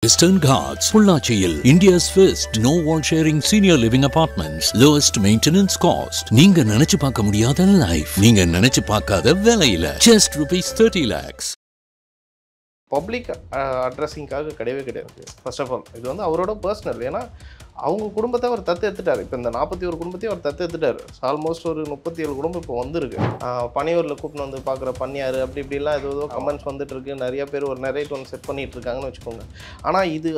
Western Ghats, Pullachiyil, India's first no-wall sharing senior living apartments, lowest maintenance cost. நீங்க நினைச்சு பார்க்க முடியாத life, நீங்க நினைச்சு பார்க்காத விலையில, just ₹30 lakhs. பப்ளிக் அட்ரஸிங்காக கிடையவே கிடையாது. ஃபர்ஸ்ட் ஆஃப் ஆல் இது வந்து அவரோட பர்சனல். ஏன்னா அவங்க குடும்பத்தை அவர் தத்து எடுத்துட்டார். இப்போ இந்த 41 குடும்பத்தையும் அவர் தத்து எடுத்துட்டார். ஆல்மோஸ்ட் ஒரு 37 குடும்பம் இப்போ வந்திருக்கு. பனையூரில் கூப்பிட்டு வந்து பார்க்குற பண்ணியார் அப்படி இப்படிலாம் ஏதோ கமெண்ட்ஸ் வந்துட்டு இருக்கு. நிறைய பேர் ஒரு நரேட் ஒன்று செட் பண்ணிட்டு இருக்காங்கன்னு வச்சுக்கோங்க. ஆனால் இது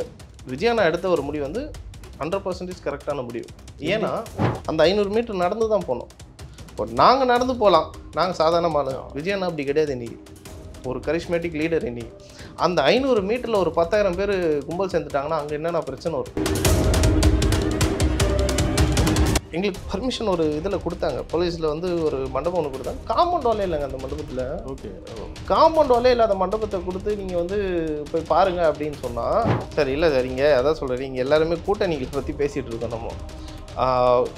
விஜயண்ணா எடுத்த ஒரு முடிவு வந்து 100% கரெக்டான முடிவு. ஏன்னா அந்த 500 மீட்டர் நடந்து தான் போனோம். இப்போ நாங்கள் நடந்து போகலாம், நாங்கள் சாதாரணமான விஜயண்ணா அப்படி கிடையாது. இன்றைக்கி ஒரு கரிஷ்மேட்டிக் லீடர். இன்றைக்கி அந்த 500 மீட்டரில் ஒரு 10,000 பேர் கும்பல் சேர்ந்துட்டாங்கன்னா அங்கே என்னென்ன பிரச்சனை வரும்? எங்களுக்கு பர்மிஷன் ஒரு இதில் கொடுத்தாங்க, போலீஸில் வந்து ஒரு மண்டபம் ஒன்று கொடுத்தாங்க. காம்பவுண்ட் வாலே இல்லைங்க அந்த மண்டபத்தில். ஓகே, காம்பவுண்ட் வாலே இல்லாத மண்டபத்தை கொடுத்து நீங்கள் வந்து போய் பாருங்கள் அப்படின்னு சொன்னால் சரி. இல்லை சார், இங்கே அதான் சொல்கிறேன், இங்கே எல்லாருமே கூட்டணிகள் பற்றி பேசிகிட்டு இருக்கோம். நம்ம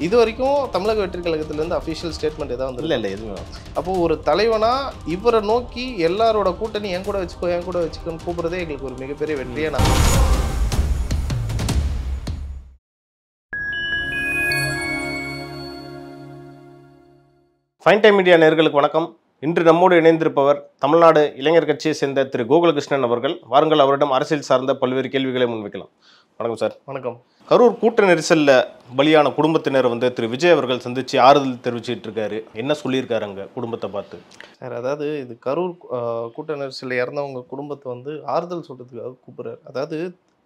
இது வரைக்கும் தமிழக வெற்றி கழகத்திலேருந்து அஃபிஷியல் ஸ்டேட்மெண்ட் எதாவது வந்து இல்லை எதுவுமே. அப்போது ஒரு தலைவனாக இவரை நோக்கி எல்லாரோட கூட்டணி என் கூட வச்சுக்கோன்னு கூப்பிட்றதே எங்களுக்கு ஒரு மிகப்பெரிய வெற்றியாக நான். ஃபைன் டைம் மீடியா நேயர்களுக்கு வணக்கம். இன்று நம்மோடு இணைந்திருப்பவர் தமிழ்நாடு இளைஞர் கட்சியை சேர்ந்த திரு கோகுலகிருஷ்ணன் அவர்கள். வாருங்கள், அவரிடம் அரசியல் சார்ந்த பல்வேறு கேள்விகளை முன்வைக்கலாம். வணக்கம் சார். வணக்கம். கரூர் கூட்ட நெரிசலில் பலியான குடும்பத்தினர் வந்து திரு விஜய் அவர்கள் சந்தித்து ஆறுதல் தெரிவிச்சிட்டு இருக்காரு. என்ன சொல்லியிருக்காரு அங்கே குடும்பத்தை பார்த்து? சார், அதாவது இது கரூர் கூட்ட நெரிசலில் இறந்தவங்க குடும்பத்தை வந்து ஆறுதல் சொல்கிறதுக்காக கூப்பிட்றாரு. அதாவது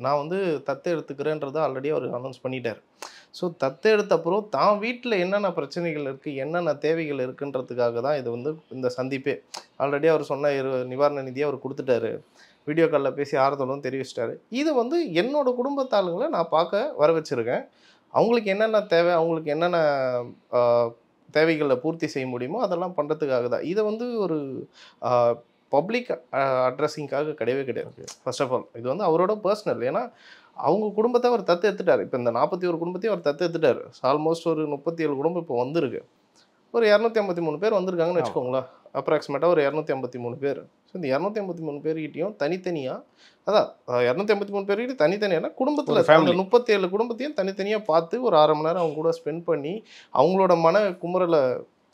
நான் வந்து தத்தை எடுத்துக்கிறேன்றதை ஆல்ரெடி அவர் அனௌன்ஸ் பண்ணிட்டார். ஸோ தத்தை எடுத்த அப்புறம் தான் வீட்டில் என்னென்ன பிரச்சனைகள் இருக்குது, என்னென்ன தேவைகள் இருக்குன்றதுக்காக தான் இது வந்து இந்த சந்திப்பே. ஆல்ரெடி அவர் சொன்ன நிவாரண நிதியை அவர் கொடுத்துட்டாரு. வீடியோ காலில் பேசி ஆறுதலும் தெரிவிச்சிட்டாரு. இது வந்து என்னோட குடும்பத்தாளுங்களை நான் பார்க்க வர வச்சுருக்கேன். அவங்களுக்கு என்னென்ன தேவை, அவங்களுக்கு என்னென்ன தேவைகளை பூர்த்தி செய்ய முடியுமோ அதெல்லாம் பண்ணுறதுக்காக தான். இதை வந்து ஒரு பப்ளிக் அட்ரஸிங்காக கிடையவே கிடையாது. ஃபர்ஸ்ட் ஆஃப் ஆல் இது வந்து அவரோட பர்சனல். ஏன்னா அவங்க குடும்பத்தை அவர் தத்து எடுத்துட்டார். இப்போ இந்த 41 குடும்பத்தையும் அவர் தத்து எடுத்துட்டார். ஆல்மோஸ்ட் ஒரு 37 குடும்பம் இப்போ வந்திருக்கு. ஒரு 253 பேர் வந்திருக்காங்கன்னு வச்சுக்கோங்களேன். அப்ராக்சிமேட்டாக ஒரு 253 பேர். ஸோ இந்த 253 பேர்கிட்டையும் தனித்தனியாக, அதான் 253 பேர்கிட்ட தனித்தனியாக குடும்பத்தில் 37 குடும்பத்தையும் தனித்தனியாக பார்த்து ஒரு 1/2 மணி நேரம் அவங்க கூட ஸ்பெண்ட் பண்ணி அவங்களோட மன குமுறலை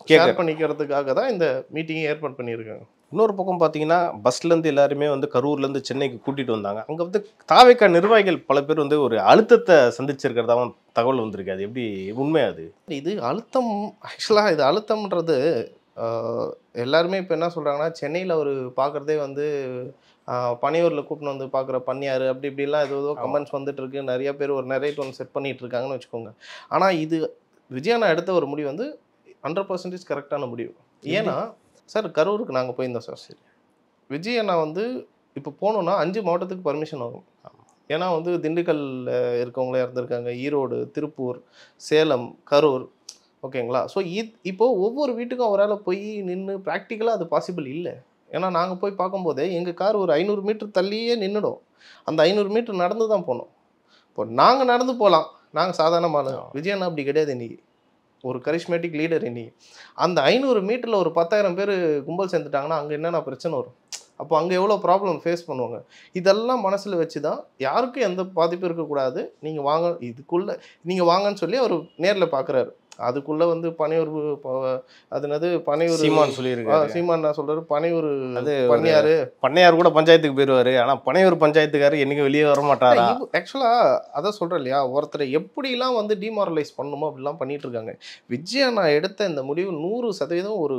ஷேர் பண்ணிக்கிறதுக்காக தான் இந்த மீட்டிங்கை ஏற்பாடு பண்ணியிருக்காங்க. இன்னொரு பக்கம் பார்த்தீங்கன்னா பஸ்லேருந்து எல்லாருமே வந்து கரூர்லேருந்து சென்னைக்கு கூட்டிகிட்டு வந்தாங்க. அங்கே வந்து தாவேக்கா நிர்வாகிகள் பல பேர் வந்து ஒரு அழுத்தத்தை சந்திச்சிருக்கிறதாவும் தகவல் வந்திருக்கு. அது எப்படி உண்மையா? அது இது அழுத்தம், ஆக்சுவலாக இது அழுத்தம்ன்றது எல்லாருமே இப்போ என்ன சொல்கிறாங்கன்னா, சென்னையில் அவர் பார்க்குறதே வந்து பனையூரில் கூப்பிட்டு வந்து பார்க்குற பண்ணியார் அப்படி இப்படிலாம் ஏதோ கமெண்ட்ஸ் வந்துட்டு இருக்கு. நிறைய பேர் ஒரு நரேட் ஒன்று செட் பண்ணிகிட்டு இருக்காங்கன்னு வச்சுக்கோங்க. ஆனால் இது விஜயண்ணா எடுத்த ஒரு முடிவு வந்து 100% கரெக்டான முடிவு. ஏன்னா சார், கரூருக்கு நாங்கள் போயிருந்தோம் சார். சரி, விஜய் அண்ணா வந்து இப்போ போகணுன்னா 5 மாவட்டத்துக்கு பர்மிஷன் ஆகும். ஏன்னா வந்து திண்டுக்கல்லில் இருக்கவங்களே இருந்திருக்காங்க, ஈரோடு, திருப்பூர், சேலம், கரூர், ஓகேங்களா. ஸோ இப்போது ஒவ்வொரு வீட்டுக்கும் அவரால் போய் நின்று ப்ராக்டிக்கலாக அது பாசிபிள் இல்லை. ஏன்னா நாங்கள் போய் பார்க்கும்போதே எங்கள் கார் ஒரு 500 மீட்டர் தள்ளியே நின்றுடும். அந்த 500 மீட்டர் நடந்து தான் போனோம். இப்போ நாங்கள் நடந்து போகலாம், நாங்கள் சாதாரணமான. விஜய் அண்ணா அப்படி கிடையாது. இன்றைக்கி ஒரு கரிஷ்மேட்டிக் லீடர். இன்றைக்கி அந்த 500 மீட்டரில் ஒரு 10,000 பேர் கும்பல் சேர்ந்துட்டாங்கன்னா அங்கே என்னென்ன பிரச்சனை வரும்? அப்போ அங்கே எவ்வளோ ப்ராப்ளம் ஃபேஸ் பண்ணுவாங்க? இதெல்லாம் மனசில் வச்சு தான் யாருக்கும் எந்த பாதிப்பும் இருக்கக்கூடாது, நீங்கள் வாங்க, இதுக்குள்ளே நீங்கள் வாங்கன்னு சொல்லி அவர் நேரில் பார்க்குறாரு. அதுக்குள்ளே வந்து பனையூர், அது என்னது பனையூர் சீமான் சொல்லியிருக்காரு. சீமான் நான் சொல்கிறாரு, பனையூர் அது பண்ணையார் கூட பஞ்சாயத்துக்கு போயிடுவார். ஆனால் பனையூர் பஞ்சாயத்துக்காரர் என்றைக்கும் வெளியே வர மாட்டாரா? ஆக்சுவலாக அதான் சொல்கிறேன் இல்லையா, ஒருத்தரை எப்படிலாம் வந்து டிமாரலைஸ் பண்ணணுமோ அப்படிலாம் பண்ணிகிட்டு இருக்காங்க. விஜய் நான் எடுத்த இந்த முடிவு 100% ஒரு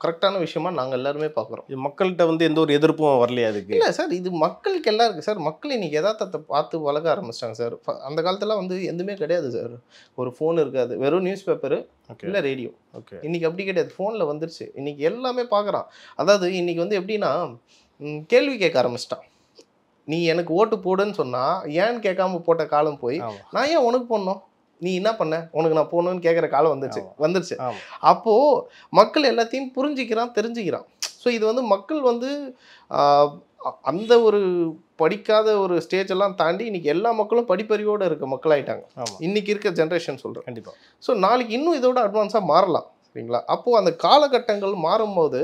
கரெக்டான விஷயமா நாங்கள் எல்லாருமே பார்க்குறோம். இது மக்கள்கிட்ட வந்து எந்த ஒரு எதிர்ப்பும் வரலையா? அதுக்கு இல்லை சார், இது மக்களுக்கு எல்லாம் இருக்குது சார். மக்கள் இன்றைக்கி யதார்த்தத்தை பார்த்து வளர்க்க ஆரம்பிச்சிட்டாங்க சார். அந்த காலத்தில் வந்து எதுவுமே கிடையாது சார். ஒரு ஃபோன் இருக்காது, வெறும் நியூஸ் பேப்பரு இல்லை ரேடியோ. ஓகே, இன்றைக்கி அப்படி கிடையாது, ஃபோனில் வந்துருச்சு. இன்றைக்கி எல்லாமே பார்க்குறான். அதாவது இன்றைக்கி வந்து எப்படின்னா கேள்வி கேட்க ஆரம்பிச்சிட்டான். நீ எனக்கு ஓட்டு போடுன்னு சொன்னால் ஏன்னு கேட்காம போட்ட காலம் போய் நான் ஏன் உனக்கு போடணும், நீ என்ன பண்ண, உனக்கு நான் போகணுன்னு கேட்குற காலம் வந்துருச்சு. அப்போது மக்கள் எல்லாத்தையும் புரிஞ்சிக்கிறான், தெரிஞ்சுக்கிறான். ஸோ இது வந்து மக்கள் வந்து அந்த ஒரு படிக்காத ஒரு ஸ்டேஜ் எல்லாம் தாண்டி இன்றைக்கி எல்லா மக்களும் படிப்பறிவோடு இருக்க மக்களாயிட்டாங்க. இன்றைக்கி இருக்க ஜென்ரேஷன் சொல்கிறேன். கண்டிப்பாக. ஸோ நாளைக்கு இன்னும் இதோட அட்வான்ஸாக மாறலாம், சரிங்களா. அப்போது அந்த காலகட்டங்கள் மாறும்போது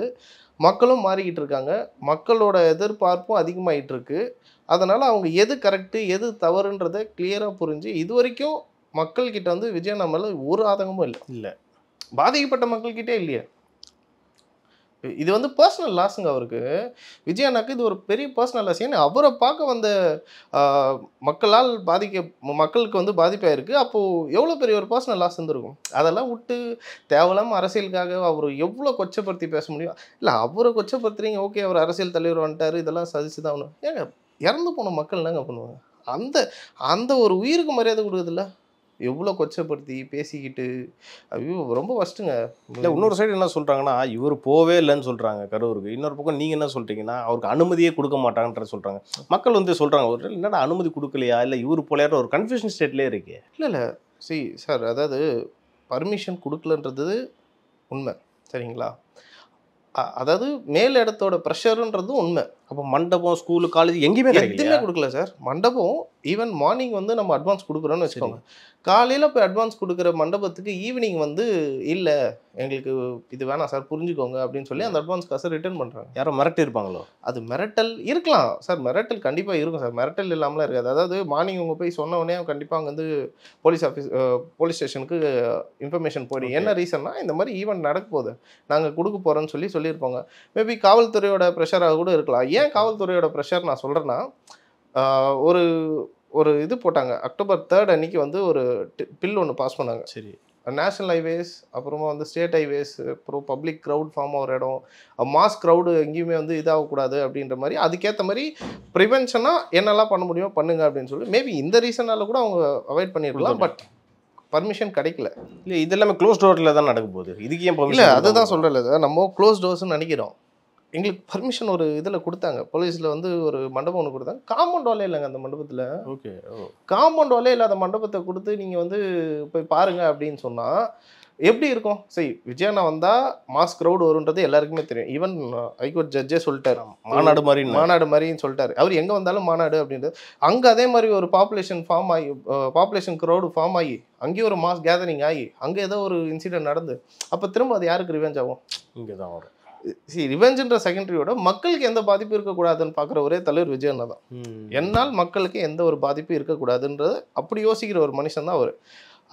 மக்களும் மாறிக்கிட்டு இருக்காங்க, மக்களோட எதிர்பார்ப்பும் அதிகமாகிட்டு இருக்கு. அதனால் அவங்க எது கரெக்டு எது தவறுன்றதை கிளியராக புரிஞ்சு இது வரைக்கும் மக்கள்கிட்ட வந்து விஜய் அண்ணா மேலே ஒரு ஆதங்கமும் இல்லை பாதிக்கப்பட்ட மக்கள்கிட்டே இல்லையே. இது வந்து பர்சனல் லாஸுங்க அவருக்கு. விஜய் அண்ணாக்கு இது ஒரு பெரிய பர்சனல் லாஸ். ஏன்னா அவரை பார்க்க வந்த மக்களுக்கு வந்து பாதிப்பாயிருக்கு. அப்போது எவ்வளோ பெரிய ஒரு பர்சனல் லாஸ் இருந்திருக்கும். அதெல்லாம் விட்டு தேவையில்லாமல் அரசியலுக்காக அவர் எவ்வளோ கொச்சப்படுத்தி பேச முடியும். இல்லை அவரை கொச்சப்படுத்துறீங்க, ஓகே அவர் அரசியல் தலைவர் வந்துட்டார், இதெல்லாம் சதிச்சு தான் ஆகணும். ஏங்க இறந்து போன மக்கள் என்னங்க பண்ணுவாங்க? அந்த அந்த ஒரு உயிருக்கு மரியாதை கொடுக்குறதில்ல, எவ்வளோ கொச்சப்படுத்தி பேசிக்கிட்டு ஐயோ ரொம்ப கஷ்டங்க. இல்லை இன்னொரு சைடு என்ன சொல்கிறாங்கன்னா இவர் போவே இல்லைன்னு சொல்கிறாங்க கரூருக்கு. இன்னொரு பக்கம் நீங்கள் என்ன சொல்கிறீங்கன்னா அவருக்கு அனுமதியே கொடுக்க மாட்டாங்கன்ற சொல்கிறாங்க. மக்கள் வந்து சொல்கிறாங்க ஒரு என்னடா அனுமதி கொடுக்கலையா இல்லை இவர் போலையாட்ட ஒரு கன்ஃபியூஷன் ஸ்டேட்லேயே இருக்கு. இல்லை சார், அதாவது பர்மிஷன் கொடுக்கலன்றது உண்மை சரிங்களா. அதாவது மேல் இடத்தோட ப்ரெஷருன்றது உண்மை. அப்போ மண்டபம் ஸ்கூலு காலேஜ் எங்கேயுமே எதுவுமே கொடுக்கல சார். மண்டபம் ஈவன் மார்னிங் வந்து நம்ம அட்வான்ஸ் கொடுக்குறோன்னு வச்சுக்கோங்க, காலையில் போய் அட்வான்ஸ் கொடுக்குற மண்டபத்துக்கு ஈவினிங் வந்து இல்லை எங்களுக்கு இது வேணாம் சார் புரிஞ்சுக்கோங்க அப்படின்னு சொல்லி அந்த அட்வான்ஸ் காசை ரிட்டர்ன் பண்ணுறாங்க. யாரோ மிரட்டி இருப்பாங்களோ? அது மிரட்டல் இருக்கலாம் சார், மிரட்டல் கண்டிப்பாக இருக்கும் சார், மிரட்டல் இல்லாமலாம் இருக்காது. அதாவது மார்னிங் உங்கள் போய் சொன்ன உடனே கண்டிப்பாக அங்கே வந்து போலீஸ் ஸ்டேஷனுக்கு இன்ஃபர்மேஷன் போயிடும். என்ன ரீசன்னா இந்த மாதிரி ஈவெண்ட் நடக்க போகுது நாங்கள் கொடுக்க போகிறோன்னு சொல்லியிருப்பாங்க. மேபி காவல்துறையோட ப்ரெஷராக கூட இருக்கலாம். ஏன் காவல்துறையோட ப்ரெஷர் நான் சொல்கிறேன்னா, ஒரு இது போட்டாங்க அக்டோபர் 3 அன்னைக்கு வந்து ஒரு பில் ஒன்று பாஸ் பண்ணாங்க. சரி, நேஷனல் ஹைவேஸ் அப்புறமா வந்து ஸ்டேட் ஹைவேஸ் அப்புறம் பப்ளிக் க்ரௌட் ஃபார்ம் ஆகிற இடம் மாஸ் க்ரௌடு எங்கேயுமே வந்து இதாகக்கூடாது அப்படின்ற மாதிரி அதுக்கேற்ற மாதிரி ப்ரிவென்ஷனாக என்னெல்லாம் பண்ண முடியுமோ பண்ணுங்க அப்படின்னு சொல்லி மேபி இந்த ரீசனால கூட அவங்க அவாய்ட் பண்ணியிருக்கலாம். பட் பர்மிஷன் கிடைக்கல. இல்லை இது எல்லாமே க்ளோஸ் டோரில் தான் நடக்க போகுது. இதுக்கு ஏன் இல்லை அதுதான் சொல்கிறேன் சார், நம்ம க்ளோஸ் டோர்ஸ்ன்னு நினைக்கிறோம். எங்களுக்கு பர்மிஷன் ஒரு இதில் கொடுத்தாங்க, போலீஸில் வந்து ஒரு மண்டபம் ஒன்று கொடுத்தாங்க. காம்பவுண்ட் வாலே இல்லைங்க அந்த மண்டபத்தில். ஓகே, காம்பவுண்ட் வாலே இல்லாத மண்டபத்தை கொடுத்து நீங்கள் வந்து போய் பாருங்க அப்படின்னு சொன்னால் எப்படி இருக்கும்? சரி, விஜய் அண்ணா வந்தால் மாஸ் க்ரௌடு வருன்றது எல்லாருக்குமே தெரியும். ஈவன் ஹைகோர்ட் ஜட்ஜே சொல்லிட்டாரு மாநாடு மாதிரின்னு சொல்லிட்டாரு. அவர் எங்கே வந்தாலும் மாநாடு அப்படின்றது. அங்கே அதே மாதிரி ஒரு பாப்புலேஷன் க்ரௌடு ஃபார்ம் ஆகி அங்கேயும் ஒரு மாஸ் கேதரிங் ஆகி அங்கே ஏதோ ஒரு இன்சிடென்ட் நடந்து அப்போ திரும்ப அது யாருக்கு ரிவெஞ்ச் ஆகும்? இங்கே தான் வரும். ரிவெஞ்சுன்ற செகண்டரியோட மக்களுக்கு எந்த பாதிப்பும் இருக்கக்கூடாதுன்னு பார்க்குற ஒரே தலைவர் விஜய் அண்ணா தான். என்னால் மக்களுக்கு எந்த ஒரு பாதிப்பும் இருக்கக்கூடாதுன்றது அப்படி யோசிக்கிற ஒரு மனுஷன் தான் அவர்.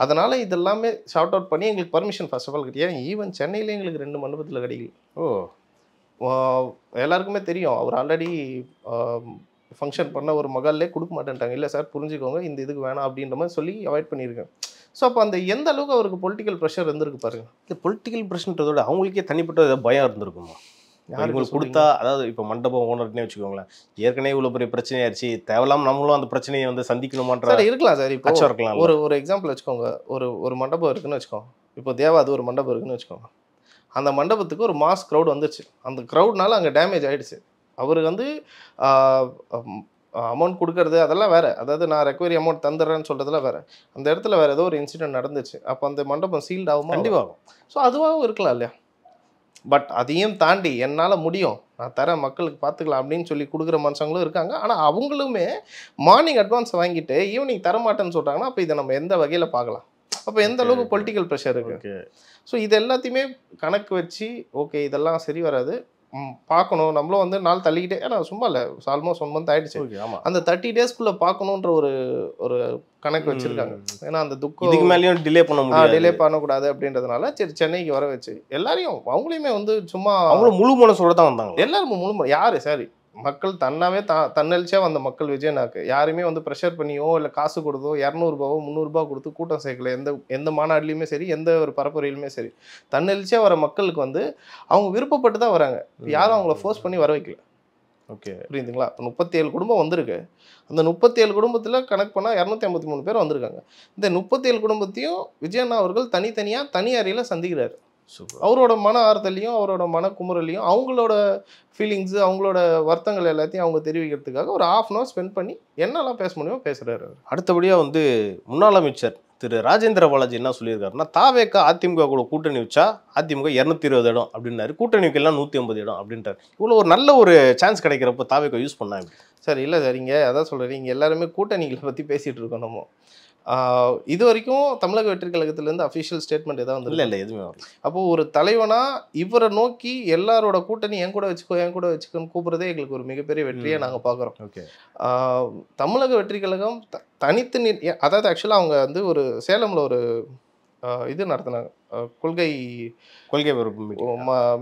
அதனால் இதெல்லாமே ஷார்ட் அவுட் பண்ணி எங்களுக்கு பர்மிஷன் ஃபர்ஸ்ட் ஆஃப் ஆல் கிடையாது. ஈவன் சென்னையிலே எங்களுக்கு 2 மண்டபத்தில் கிடைக்கல. எல்லாருக்குமே தெரியும் அவர் ஆல்ரெடி ஃபங்க்ஷன் பண்ண ஒரு மகால்லே கொடுக்க மாட்டேன்ட்டாங்க. இல்லை சார் புரிஞ்சுக்கோங்க இந்த இதுக்கு வேணாம் அப்படின்ற மாதிரி சொல்லி அவாய்ட் பண்ணியிருக்கேன். ஸோ அப்போ அந்த எந்த அளவுக்கு அவருக்கு பொலிட்டிக்கல் ப்ரெஷர் இருந்திருக்கு பாருங்க. இந்த பொலிட்டிக்கல் ப்ரெஷர்ன்றதோட அவங்களுக்கே தனிப்பட்ட ஏதாவது பயம் இருந்திருக்குமா? உங்களுக்கு கொடுத்தா அதாவது இப்போ மண்டபம் ஓனர்னே வச்சுக்கோங்களேன், ஏற்கனவே இவ்வளோ பெரிய பிரச்சனையாயிருச்சு, தேவையில்லாம நம்மளும் அந்த பிரச்சனையை வந்து சந்திக்கணுமான்ற இருக்கலாம் சார். இப்போ இருக்கலாம். ஒரு எக்ஸாம்பிள் வச்சுக்கோங்க, ஒரு மண்டபம் இருக்குன்னு வச்சுக்கோங்க. இப்போ தேவா அது ஒரு மண்டபம் இருக்குன்னு வச்சுக்கோங்க. அந்த மண்டபத்துக்கு ஒரு மாஸ் க்ரௌட் வந்துச்சு. அந்த க்ரௌட்னால அங்கே டேமேஜ் ஆகிடுச்சு. அவருக்கு வந்து அமௌண்ட் கொடுக்கறது அதெல்லாம் வேறு, அதாவது நான் ரெக்கவரி அமௌண்ட் தந்துடுறேன்னு சொல்கிறதுலாம் வேறு. அந்த இடத்துல வேறு ஏதோ ஒரு இன்சிடென்ட் நடந்துச்சு. அப்போ அந்த மண்டபம் சீல்ட் ஆகுமா? கண்டிப்பாகும். ஸோ அதுவாகவும் இருக்கலாம் இல்லையா? பட் அதையும் தாண்டி என்னால் முடியும் நான் தரேன் மக்களுக்கு பார்த்துக்கலாம் அப்படின்னு சொல்லி கொடுக்குற மனுஷங்களும் இருக்காங்க. ஆனால் அவங்களுமே மார்னிங் அட்வான்ஸ் வாங்கிட்டு ஈவினிங் தரமாட்டேன்னு சொல்கிறாங்கன்னா அப்போ இதை நம்ம எந்த வகையில் பார்க்கலாம்? அப்போ எந்த அளவுக்கு பொலிட்டிக்கல் ப்ரெஷர் இருக்குது? ஸோ இது எல்லாத்தையுமே கணக்கு வச்சு ஓகே இதெல்லாம் சரி வராது, பார்க்கணும். நம்மளும் வந்து நாள் தள்ளிக்கிட்டே, ஏன்னா சும்மா இல்லை ஆல்மோஸ்ட் 1 மந்த் ஆகிடுச்சு. அந்த 30 டேஸ்க்குள்ளே பார்க்கணுன்ற ஒரு கணக்கு வச்சுருக்காங்க. ஏன்னா அந்த துக்கம் இதுக்கு மேலேயும் டிலே பண்ணக்கூடாது அப்படின்றதுனால சரி சென்னைக்கு வர வச்சு எல்லாரையும் அவங்களையுமே வந்து சும்மா அவங்களும் முழு மனசோட தான் வந்தாங்க. எல்லாரும் முழு யார் சரி மக்கள் தன்னாவே தன்னெழுச்சியாக வந்த மக்கள் விஜயனாக்கு யாருமே வந்து ப்ரெஷர் பண்ணியோ இல்லை காசு கொடுத்தோ 200 300 கொடுத்து கூட்டம் சேர்க்கல. எந்த மாநாடுலையுமே சரி எந்த ஒரு பரப்புரையிலுமே சரி தன்னெழுச்சியாக வர மக்களுக்கு வந்து அவங்க விருப்பப்பட்டு தான் வராங்க. யாரும் அவங்கள ஃபோர்ஸ் பண்ணி வர வைக்கல. ஓகே புரியுதுங்களா? இப்போ 37 குடும்பம் வந்திருக்கு. அந்த 37 குடும்பத்தில் கணக்கு பண்ணால் 253 பேர் வந்திருக்காங்க. இந்த 37 குடும்பத்தையும் விஜயண்ணா அவர்கள் தனித்தனியாக தனி அறையில் சந்திக்கிறாரு. அவரோட மன ஆறுதலையும் அவரோட மன குமுறலையும் அவங்களோட ஃபீலிங்ஸு அவங்களோட வருத்தங்கள் எல்லாத்தையும் அவங்க தெரிவிக்கிறதுக்காக ஒரு 1/2 hour ஸ்பெண்ட் பண்ணி என்னெல்லாம் பேச முடியுமோ பேசுகிறாரு. அடுத்தபடியாக வந்து முன்னாள் அமைச்சர் திரு ராஜேந்திர பாலாஜி என்ன சொல்லியிருக்காருன்னா, தாவேக்கா அதிமுக கூட கூட்டணி வச்சா அதிமுக 220 இடம் அப்படின்னாரு, கூட்டணி வைக்கலாம் 150 இடம் அப்படின்றாரு. இவ்வளோ ஒரு நல்ல ஒரு சான்ஸ் கிடைக்கிறப்போ தாவேக்கா யூஸ் பண்ணாங்க சார்? இல்லை சார், இங்கே அதான் சொல்கிறேன், இங்கே எல்லாருமே கூட்டணிகளை பற்றி பேசிகிட்டு இருக்கோம். நம்ம இது வரைக்கும் தமிழக வெற்றி கழகத்திலேருந்து அஃபிஷியல் ஸ்டேட்மெண்ட் ஏதாவது வந்து இல்லை எதுவுமே வரல. அப்போது ஒரு தலைவனா இவரை நோக்கி எல்லாரோட கூட்டணி என் கூட வச்சுக்கோன்னு கூப்பிட்றதே எங்களுக்கு ஒரு மிகப்பெரிய வெற்றியை நாங்கள் பார்க்குறோம். ஓகே. தமிழக வெற்றி கழகம் தனித்து அதாவது ஆக்சுவலாக அவங்க வந்து ஒரு சேலமில் ஒரு இது நடத்தினாங்க, கொள்கை பரப்பு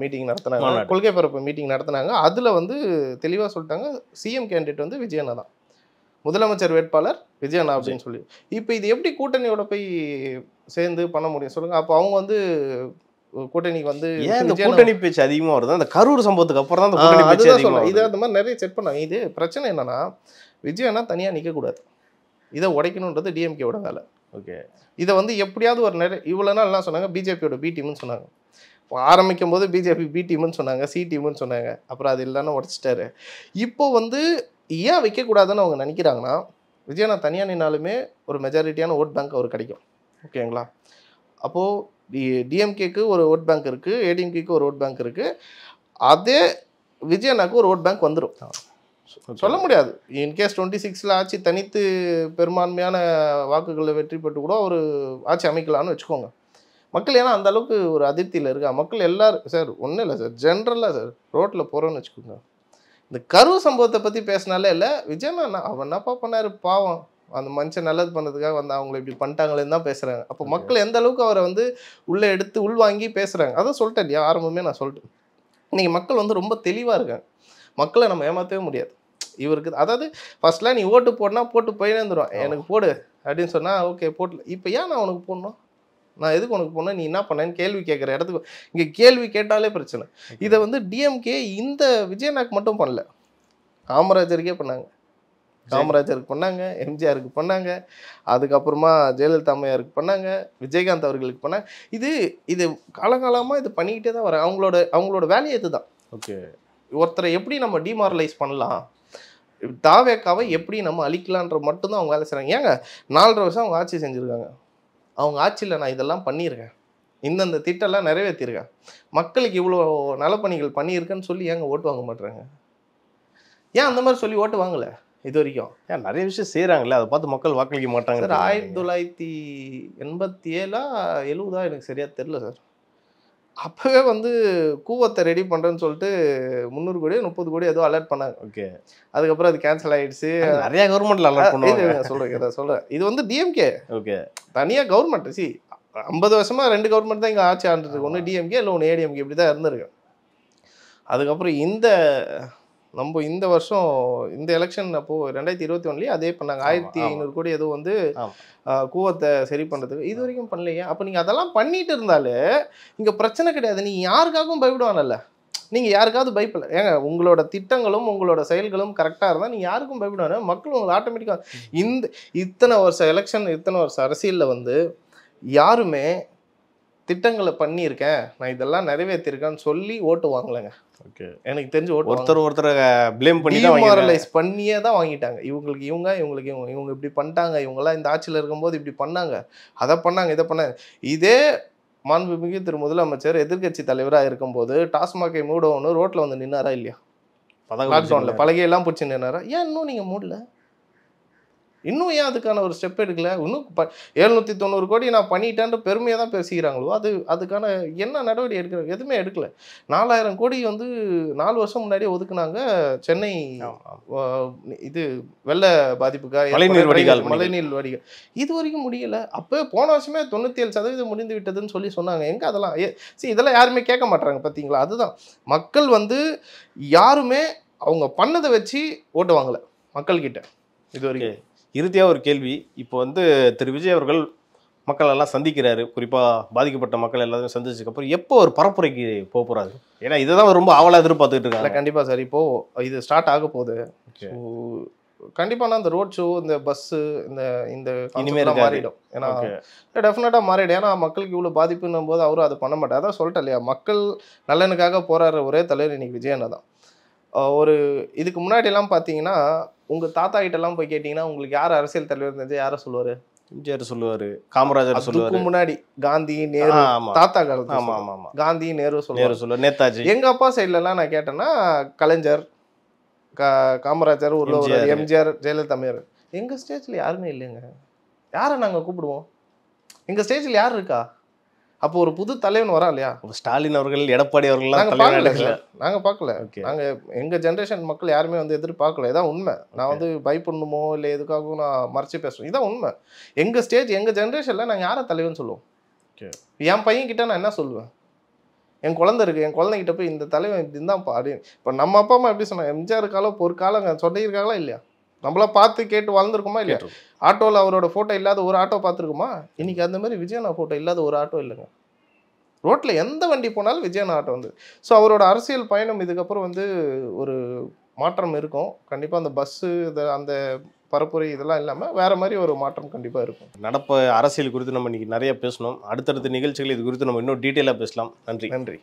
மீட்டிங் நடத்தினாங்க, கொள்கை பரப்பு மீட்டிங் நடத்தினாங்க. அதில் வந்து தெளிவாக சொல்லிட்டாங்க, சிஎம் கேண்டிடேட் வந்து விஜயண்ணா தான், முதலமைச்சர் வேட்பாளர் விஜயண்ணா அப்படின்னு சொல்லி. இப்போ இது எப்படி கூட்டணியோட போய் சேர்ந்து பண்ண முடியும் சொல்லுங்க? அப்போ அவங்க வந்து கூட்டணிக்கு வந்து கூட்டணி பேச்சு அதிகமாக வருது. அந்த கரூர் சம்பவத்துக்கு அப்புறம் தான் அந்த கூட்டணி பேச்சு அதிகமாக வருது. இது அந்த மாதிரி நிறைய செட் பண்ணாங்க. இது பிரச்சனை என்னன்னா, விஜயண்ணா தனியாக நிற்கக்கூடாது, இதை உடைக்கணுன்றது டிஎம்கேவோட வேலை. ஓகே. இதை வந்து எப்படியாவது ஒரு இவ்வளோ நாள் என்ன சொன்னாங்க, பிஜேபியோட பி டீம்னு சொன்னாங்க. ஆரம்பிக்கும் போது பிஜேபி பி டீம்னு சொன்னாங்க, சி டீம்னு சொன்னாங்க, அப்புறம் அது இல்லைன்னா உடச்சிட்டாரு. இப்போ வந்து ஏன் வைக்கக்கூடாதுன்னு அவங்க நினைக்கிறாங்கன்னா, விஜயண்ணா தனியாக நின்னாலுமே ஒரு மெஜாரிட்டியான ஓட் பேங்க் அவர் கிடைக்கும். ஓகேங்களா? அப்போது டிஎம்கேக்கு ஒரு ஓட் பேங்க் இருக்குது, ஏடிஎம்கேக்கு ஒரு ஓட் பேங்க் இருக்குது, அதே விஜயண்ணாக்கு ஒரு ஓட் பேங்க் வந்துடும். சொல்ல முடியாது, இன்கேஸ் 26 ஆட்சி தனித்து பெரும்பான்மையான வாக்குகளை வெற்றி பெற்று கூட ஒரு ஆட்சி அமைக்கலான்னு வச்சுக்கோங்க. மக்கள் ஏன்னா அந்த அளவுக்கு ஒரு அதிருப்தியில் இருக்கா. மக்கள் எல்லாரும் சார் ஒன்றும் இல்லை சார், ஜென்ரலாக சார் ரோட்டில் போகிறோன்னு வச்சுக்கோங்க, இந்த கரூர் சம்பவத்தை பற்றி பேசினாலே இல்லை, விஜயண்ணா அவன் என்னப்பா பண்ணார் பாவம், அந்த மனுஷன் நல்லது பண்ணதுக்காக வந்து அவங்கள இப்படி பண்ணிட்டாங்களேன்னு தான் பேசுகிறாங்க. அப்போ மக்கள் எந்த அளவுக்கு அவரை வந்து உள்ளே எடுத்து உள்வாங்கி பேசுகிறாங்க. அதான் சொல்லிட்டேன் இல்லையா, ஆரம்பமே நான் சொல்லிட்டேன். இன்றைக்கி மக்கள் வந்து ரொம்ப தெளிவாக இருக்காங்க, மக்களை நம்ம ஏமாற்றவே முடியாது. இவருக்கு அதாவது ஃபர்ஸ்ட்லாம் நீ ஓட்டு போடனா போட்டு போயினே இருந்துடும், எனக்கு போடு அப்படின்னு சொன்னால் ஓகே போடல. இப்போ ஏன் நான் உனக்கு போடணும், நான் எதுக்கு உனக்கு போடணும், நீ என்ன பண்ணேன்னு கேள்வி கேட்குற இடத்துக்கு இங்கே கேள்வி கேட்டாலே பிரச்சனை. இதை வந்து டிஎம்கே இந்த விஜயநாக்கு மட்டும் பண்ணல, காமராஜருக்கே பண்ணாங்க, காமராஜருக்கு பண்ணாங்க, எம்ஜிஆருக்கு பண்ணாங்க, அதுக்கப்புறமா ஜெயலலிதா அம்மையாருக்கு பண்ணாங்க, விஜயகாந்த் அவர்களுக்கு பண்ணாங்க. இது காலகாலமாக இது பண்ணிக்கிட்டே தான் வர அவங்களோட வேலையை இதுதான். ஓகே. ஒருத்தரை எப்படி நம்ம டிமாரலைஸ் பண்ணலாம், தாவேக்காவை எப்படி நம்ம அழிக்கலான்ற மட்டும்தான் அவங்க வேலை செய்கிறாங்க. ஏங்க 4.5 வருஷம் அவங்க ஆட்சி செஞ்சுருக்காங்க, அவங்க ஆட்சியில் நான் இதெல்லாம் பண்ணியிருக்கேன், இந்தந்த திட்டம்லாம் நிறைவேற்றிருக்கேன், மக்களுக்கு இவ்வளோ நலப்பணிகள் பண்ணியிருக்கேன்னு சொல்லி ஏங்க ஓட்டு வாங்க மாட்டுறாங்க? ஏன் அந்த மாதிரி சொல்லி ஓட்டு வாங்கலை இது வரைக்கும்? ஏன் நிறைய விஷயம் செய்கிறாங்கல்ல, அதை பார்த்து மக்கள் வாக்களிக்க மாட்டாங்க சார். 1987 70 எனக்கு சரியாக தெரில சார். அப்போவே வந்து கூவத்தை ரெடி பண்ணுறேன்னு சொல்லிட்டு 300 கோடி 30 கோடி ஏதோ அலர்ட் பண்ணாங்க. ஓகே. அதுக்கப்புறம் அது கேன்சல் ஆகிடுச்சு. நிறைய கவர்மெண்ட்டில் அலர்ட் பண்ணுவாங்க. சொல்கிறேன் இது வந்து டிஎம்கே. ஓகே. தனியாக கவர்மெண்ட் 50 வருஷமாக 2 கவர்மெண்ட் தான் இங்கே ஆட்சி ஆண்டுருக்கு, ஒன்று டிஎம்கே இல்லை ஒன்று ஏடிஎம்கே, இப்படி தான் இருந்திருக்கு. அதுக்கப்புறம் நம்ம இந்த வருஷம் இந்த எலெக்ஷன் அப்போது 2021 அதே பண்ணாங்க, 1500 கோடி ஏதோ வந்து கூவத்தை சரி பண்ணுறதுக்கு. இது வரைக்கும் பண்ணலையே. அப்போ நீங்கள் அதெல்லாம் பண்ணிட்டு இருந்தாலே இங்கே பிரச்சனை கிடையாது, நீங்கள் யாருக்காகவும் பயப்படுவானல்ல, நீங்கள் யாருக்காவது பயப்படல. ஏங்க உங்களோட திட்டங்களும் உங்களோட செயல்களும் கரெக்டாக இருந்தால் நீங்கள் யாருக்கும் பயப்படுவாங்க, மக்கள் உங்களை ஆட்டோமேட்டிக்காக இத்தனை வருஷம் எலெக்ஷன் இத்தனை வருஷம் அரசியலில் வந்து யாருமே திட்டங்களை பண்ணியிருக்கேன், நான் இதெல்லாம் நிறைவேற்றிருக்கேன்னு சொல்லி ஓட்டு வாங்கலைங்க. ஓகே. எனக்கு தெரிஞ்சு ஒருத்தரை ப்ளேம் பண்ணி டிமாரலைஸ் பண்ணியே தான் வாங்கிட்டாங்க. இவங்களுக்கு இவங்க இப்படி பண்ணிட்டாங்க, இவங்கெல்லாம் இந்த ஆட்சியில் இருக்கும்போது இப்படி பண்ணாங்க, அதை பண்ணாங்க, இதை பண்ணாங்க. இதே மாண்புமிகு திரு முதலமைச்சர் எதிர்கட்சி தலைவராக இருக்கும்போது டாஸ்மாகை மூடவுன்னு ரோட்டில் வந்து நின்னாரா இல்லையா? லாக்டவுனில் பலகையெல்லாம் பிடிச்சி நின்னாரா? ஏன் இன்னும் நீங்கள் மூடல? இன்னும் ஏன் அதுக்கான ஒரு ஸ்டெப் எடுக்கல? இன்னும் 790 கோடி நான் பண்ணிட்டேன்ற பெருமையாக தான் பேசிக்கிறாங்களோ, அதுக்கான என்ன நடவடிக்கை எடுக்கிறாங்க? எதுவுமே எடுக்கல. 4000 கோடி வந்து 4 வருஷம் முன்னாடியே ஒதுக்குனாங்க சென்னை இது வெள்ள பாதிப்புக்காக, மழைநீர் வடிகால். இது வரைக்கும் முடியல. அப்போ போன வருஷமே 97% முடிந்து விட்டதுன்னு சொன்னாங்க. எங்கே அதெல்லாம்? இதெல்லாம் யாருமே கேட்க மாட்டாங்க பார்த்தீங்களா? அதுதான் மக்கள் வந்து யாருமே அவங்க பண்ணதை வச்சு ஓட்டு வாங்கலை மக்கள்கிட்ட இது வரைக்கும். இறுதியாக ஒரு கேள்வி, இப்போ வந்து திரு விஜய் அவர்கள் மக்கள் எல்லாம் சந்திக்கிறாரு, குறிப்பாக பாதிக்கப்பட்ட மக்கள் எல்லாத்தையும் சந்திச்சதுக்கப்புறம் எப்போ ஒரு பரப்புரைக்கு போக போகிறாரு? ஏன்னா இதை தான் ரொம்ப ஆவலாக எதிர்பார்த்துக்கிட்டு இருக்காங்க. கண்டிப்பாக சார், இப்போது இது ஸ்டார்ட் ஆக போகுது. கண்டிப்பாக நான் இந்த ரோட் ஷோ, இந்த பஸ்ஸு, இந்த இனிமேல் மாறிடும். ஏன்னா டெஃபினட்டாக மாறிடும். ஏன்னா மக்களுக்கு இவ்வளோ பாதிப்புன்னும் போது அவரும் அதை பண்ண மாட்டார். அதான் சொல்லிட்டேன் இல்லையா, மக்கள் நலனுக்காக போராடுற ஒரே தலைவர் இன்னைக்கு விஜயண்ணா தான். இதுக்கு முன்னாடியெல்லாம் பார்த்தீங்கன்னா உங்கள் தாத்தா கிட்டெல்லாம் போய் கேட்டிங்கன்னா உங்களுக்கு யார் அரசியல் தலைவர் இருந்தது யாரை சொல்லுவார்? எம்ஜிஆர் சொல்லுவார், காமராஜர் சொல்லுவார், முன்னாடி காந்தி, நேரு, தாத்தா காலத்துல காந்தி, நேரு சொல்லுவார், நேதாஜி. எங்கள் அப்பா சைட்லலாம் நான் கேட்டேன்னா கலைஞர், காமராஜர், எம்ஜிஆர், ஜெயலலிதா அம்மையார். எங்கள் ஸ்டேஜில் யாருமே இல்லைங்க. யாரை நாங்கள் கூப்பிடுவோம்? எங்கள் ஸ்டேஜில் யார் இருக்கா? அப்போ ஒரு புது தலைவன் வரா இல்லையா? ஸ்டாலின் அவர்கள், எடப்பாடி அவர்கள்லாம் நாங்கள் தலைவர் பார்க்கல ஆயிட்டாங்க. சார், நாங்கள் பார்க்கல. ஓகே. நாங்கள் எங்கள் ஜென்ரேஷன் மக்கள் யாருமே வந்து எதிர்பார்க்கல. இதான் உண்மை. நான் வந்து பயப்படணுமோ இல்லை எதுக்காகவும் நான் மறைச்சு பேசுவேன். இதான் உண்மை. எங்கள் ஸ்டேஜ், எங்கள் ஜென்ரேஷனில் நாங்கள் யாரை தலைவன் சொல்லுவோம்? ஓகே. என் பையன்கிட்ட நான் என்ன சொல்லுவேன்? என் குழந்தை இருக்குது, என் குழந்தைகிட்ட போய் இந்த தலைவன் இப்படி இருந்தான்ப்பா அப்படின்னு. இப்போ நம்ம அப்பா அம்மா எப்படி சொன்னாங்க? எம்ஜிஆர் காலம் ஒரு காலம் சொல்லியிருக்காங்களா இல்லையா? நம்மளா பார்த்து கேட்டு வளர்ந்துருக்குமா இல்லையா? ஆட்டோவில் அவரோட ஃபோட்டோ இல்லாத ஒரு ஆட்டோ பார்த்துருக்குமா? இன்னைக்கு அந்த மாதிரி விஜயண்ணா ஃபோட்டோ இல்லாத ஒரு ஆட்டோ இல்லைங்க. ரோட்டில் எந்த வண்டி போனாலும் விஜயண்ணா ஆட்டோ வந்து. ஸோ அவரோட அரசியல் பயணம் இதுக்கப்புறம் வந்து ஒரு மாற்றம் இருக்கும் கண்டிப்பாக. அந்த பஸ்ஸு அந்த பரப்புரை இதெல்லாம் இல்லாமல் வேற மாதிரி ஒரு மாற்றம் கண்டிப்பாக இருக்கும். நடப்பு அரசியல் குறித்து நம்ம இன்னைக்கு நிறைய பேசணும். அடுத்தடுத்த நிகழ்ச்சிகள் இது குறித்து நம்ம இன்னும் டீட்டெயிலாக பேசலாம். நன்றி. நன்றி.